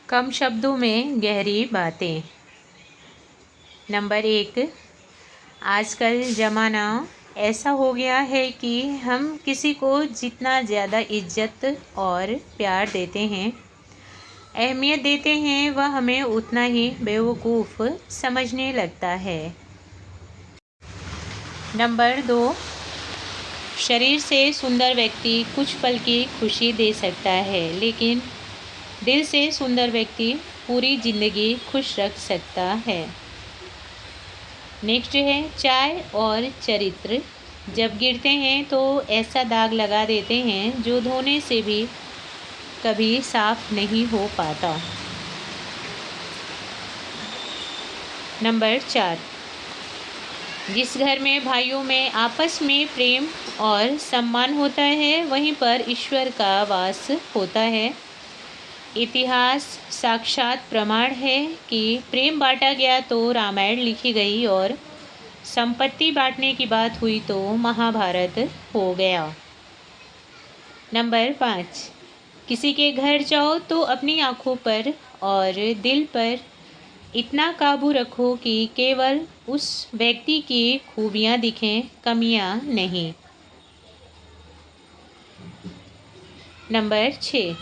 कम शब्दों में गहरी बातें। नंबर 1, आजकल ज़माना ऐसा हो गया है कि हम किसी को जितना ज़्यादा इज्जत और प्यार देते हैं, अहमियत देते हैं, वह हमें उतना ही बेवकूफ़ समझने लगता है। नंबर 2, शरीर से सुंदर व्यक्ति कुछ पल की खुशी दे सकता है, लेकिन दिल से सुंदर व्यक्ति पूरी ज़िंदगी खुश रख सकता है। नेक्स्ट है, चाय और चरित्र जब गिरते हैं तो ऐसा दाग लगा देते हैं जो धोने से भी कभी साफ नहीं हो पाता। नंबर 4, जिस घर में भाइयों में आपस में प्रेम और सम्मान होता है, वहीं पर ईश्वर का वास होता है। इतिहास साक्षात प्रमाण है कि प्रेम बांटा गया तो रामायण लिखी गई और संपत्ति बांटने की बात हुई तो महाभारत हो गया। नंबर 5, किसी के घर जाओ तो अपनी आँखों पर और दिल पर इतना काबू रखो कि केवल उस व्यक्ति की खूबियाँ दिखें, कमियाँ नहीं। नंबर 6,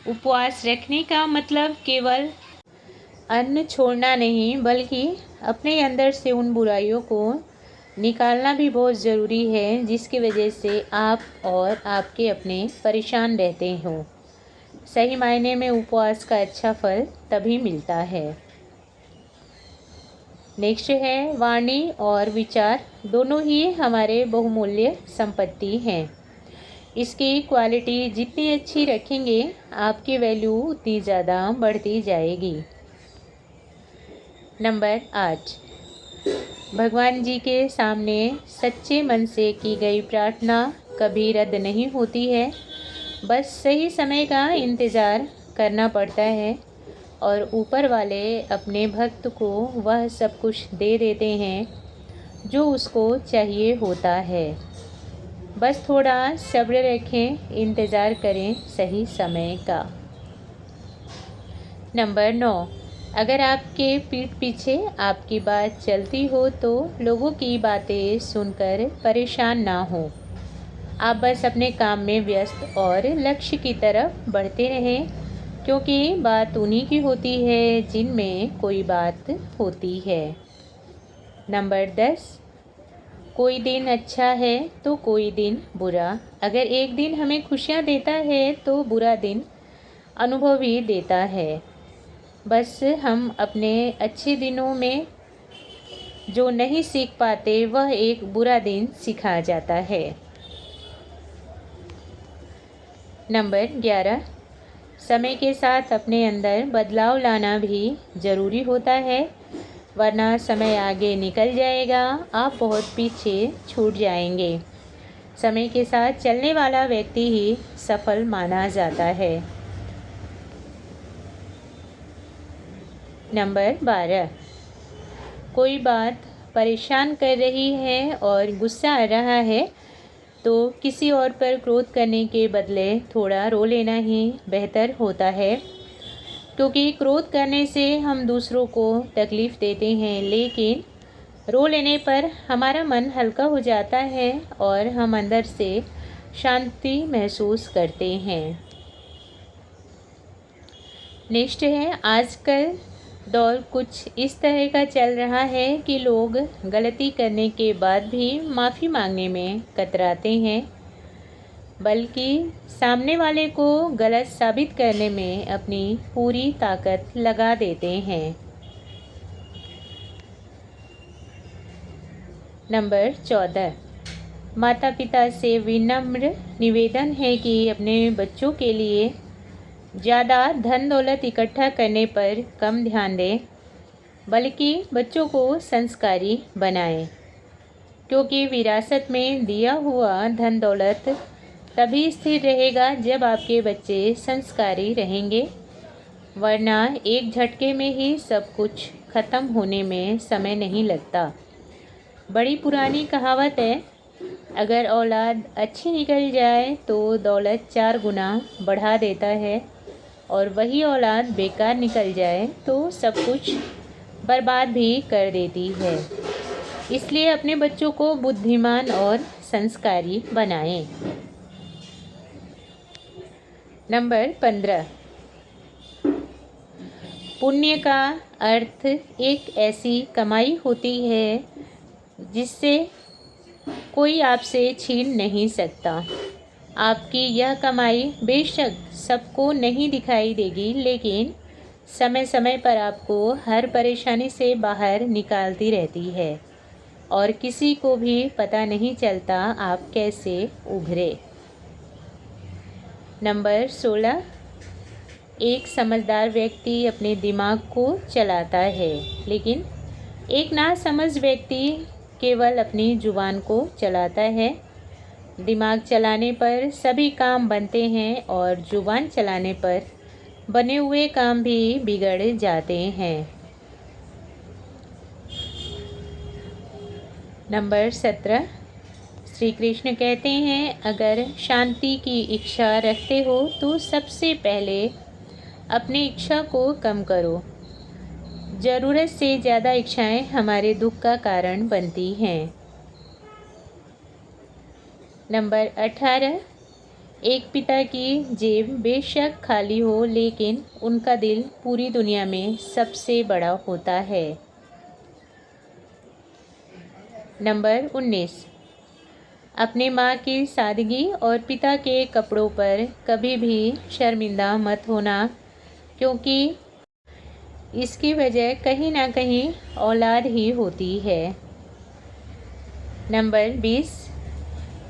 उपवास रखने का मतलब केवल अन्न छोड़ना नहीं, बल्कि अपने अंदर से उन बुराइयों को निकालना भी बहुत ज़रूरी है जिसकी वजह से आप और आपके अपने परेशान रहते हो। सही मायने में उपवास का अच्छा फल तभी मिलता है। नेक्स्ट है, वाणी और विचार दोनों ही हमारे बहुमूल्य संपत्ति हैं। इसकी क्वालिटी जितनी अच्छी रखेंगे, आपकी वैल्यू उतनी ज़्यादा बढ़ती जाएगी। नंबर 8, भगवान जी के सामने सच्चे मन से की गई प्रार्थना कभी रद्द नहीं होती है। बस सही समय का इंतज़ार करना पड़ता है और ऊपर वाले अपने भक्त को वह सब कुछ दे देते हैं जो उसको चाहिए होता है। बस थोड़ा सब्र रखें, इंतज़ार करें सही समय का। नंबर 9, अगर आपके पीठ पीछे आपकी बात चलती हो तो लोगों की बातें सुनकर परेशान ना हो। आप बस अपने काम में व्यस्त और लक्ष्य की तरफ बढ़ते रहें, क्योंकि बात उन्हीं की होती है जिनमें कोई बात होती है। नंबर 10, कोई दिन अच्छा है तो कोई दिन बुरा। अगर एक दिन हमें खुशियाँ देता है तो बुरा दिन अनुभव ही देता है। बस हम अपने अच्छे दिनों में जो नहीं सीख पाते, वह एक बुरा दिन सिखा जाता है। नंबर 11, समय के साथ अपने अंदर बदलाव लाना भी ज़रूरी होता है, वरना समय आगे निकल जाएगा, आप बहुत पीछे छूट जाएंगे। समय के साथ चलने वाला व्यक्ति ही सफल माना जाता है। नंबर 12, कोई बात परेशान कर रही है और गुस्सा आ रहा है तो किसी और पर क्रोध करने के बदले थोड़ा रो लेना ही बेहतर होता है, क्योंकि क्रोध करने से हम दूसरों को तकलीफ़ देते हैं, लेकिन रो लेने पर हमारा मन हल्का हो जाता है और हम अंदर से शांति महसूस करते हैं। नेक्स्ट है, आजकल दौर कुछ इस तरह का चल रहा है कि लोग गलती करने के बाद भी माफ़ी मांगने में कतराते हैं, बल्कि सामने वाले को गलत साबित करने में अपनी पूरी ताकत लगा देते हैं। नंबर 14, माता पिता से विनम्र निवेदन है कि अपने बच्चों के लिए ज़्यादा धन दौलत इकट्ठा करने पर कम ध्यान दें, बल्कि बच्चों को संस्कारी बनाएं, क्योंकि विरासत में दिया हुआ धन दौलत तभी स्थिर रहेगा जब आपके बच्चे संस्कारी रहेंगे, वरना एक झटके में ही सब कुछ ख़त्म होने में समय नहीं लगता। बड़ी पुरानी कहावत है, अगर औलाद अच्छी निकल जाए तो दौलत 4 गुना बढ़ा देता है, और वही औलाद बेकार निकल जाए तो सब कुछ बर्बाद भी कर देती है। इसलिए अपने बच्चों को बुद्धिमान और संस्कारी बनाएं। नंबर 15, पुण्य का अर्थ एक ऐसी कमाई होती है जिससे कोई आपसे छीन नहीं सकता। आपकी यह कमाई बेशक सबको नहीं दिखाई देगी, लेकिन समय समय पर आपको हर परेशानी से बाहर निकालती रहती है और किसी को भी पता नहीं चलता आप कैसे उभरे। नंबर 16, एक समझदार व्यक्ति अपने दिमाग को चलाता है, लेकिन एक नासमझ व्यक्ति केवल अपनी जुबान को चलाता है। दिमाग चलाने पर सभी काम बनते हैं और जुबान चलाने पर बने हुए काम भी बिगड़ जाते हैं। नंबर 17, श्री कृष्ण कहते हैं, अगर शांति की इच्छा रखते हो तो सबसे पहले अपनी इच्छा को कम करो। ज़रूरत से ज़्यादा इच्छाएं हमारे दुख का कारण बनती हैं। नंबर 18, एक पिता की जेब बेशक खाली हो, लेकिन उनका दिल पूरी दुनिया में सबसे बड़ा होता है। नंबर 19, अपने माँ की सादगी और पिता के कपड़ों पर कभी भी शर्मिंदा मत होना, क्योंकि इसकी वजह कहीं ना कहीं औलाद ही होती है। नंबर 20,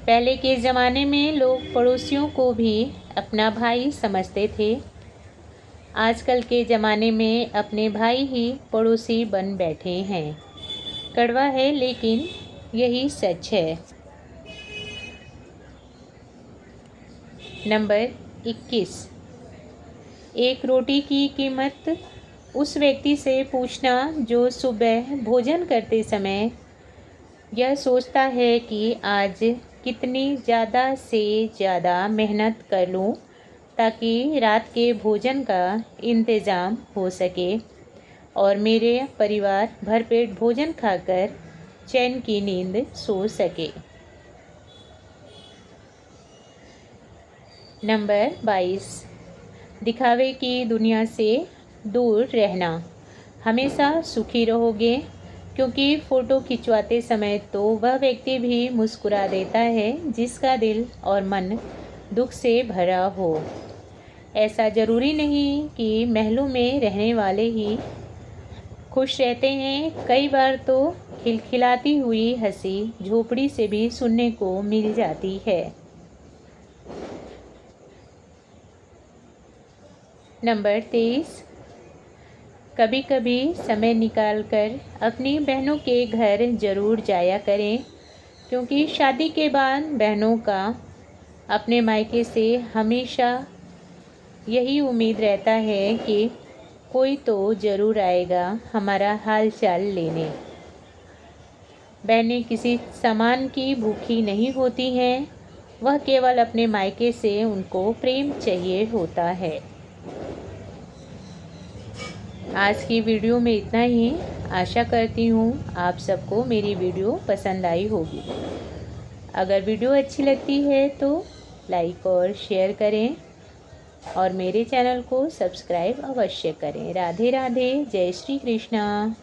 पहले के ज़माने में लोग पड़ोसियों को भी अपना भाई समझते थे। आजकल के ज़माने में अपने भाई ही पड़ोसी बन बैठे हैं। कड़वा है लेकिन यही सच है। नंबर 21, एक रोटी की कीमत उस व्यक्ति से पूछना जो सुबह भोजन करते समय यह सोचता है कि आज कितनी ज़्यादा से ज़्यादा मेहनत कर लूँ ताकि रात के भोजन का इंतज़ाम हो सके और मेरे परिवार भरपेट भोजन खाकर चैन की नींद सो सके। नंबर 22, दिखावे की दुनिया से दूर रहना। हमेशा सुखी रहोगे, क्योंकि फ़ोटो खिंचवाते समय तो वह व्यक्ति भी मुस्कुरा देता है जिसका दिल और मन दुख से भरा हो। ऐसा ज़रूरी नहीं कि महलों में रहने वाले ही खुश रहते हैं। कई बार तो खिलखिलाती हुई हंसी झोपड़ी से भी सुनने को मिल जाती है। नंबर 23, कभी कभी समय निकालकर अपनी बहनों के घर ज़रूर जाया करें, क्योंकि शादी के बाद बहनों का अपने मायके से हमेशा यही उम्मीद रहता है कि कोई तो ज़रूर आएगा हमारा हाल चाल लेने। बहनें किसी सामान की भूखी नहीं होती हैं, वह केवल अपने मायके से उनको प्रेम चाहिए होता है। आज की वीडियो में इतना ही। आशा करती हूँ आप सबको मेरी वीडियो पसंद आई होगी। अगर वीडियो अच्छी लगती है तो लाइक और शेयर करें और मेरे चैनल को सब्सक्राइब अवश्य करें। राधे राधे, जय श्री कृष्णा।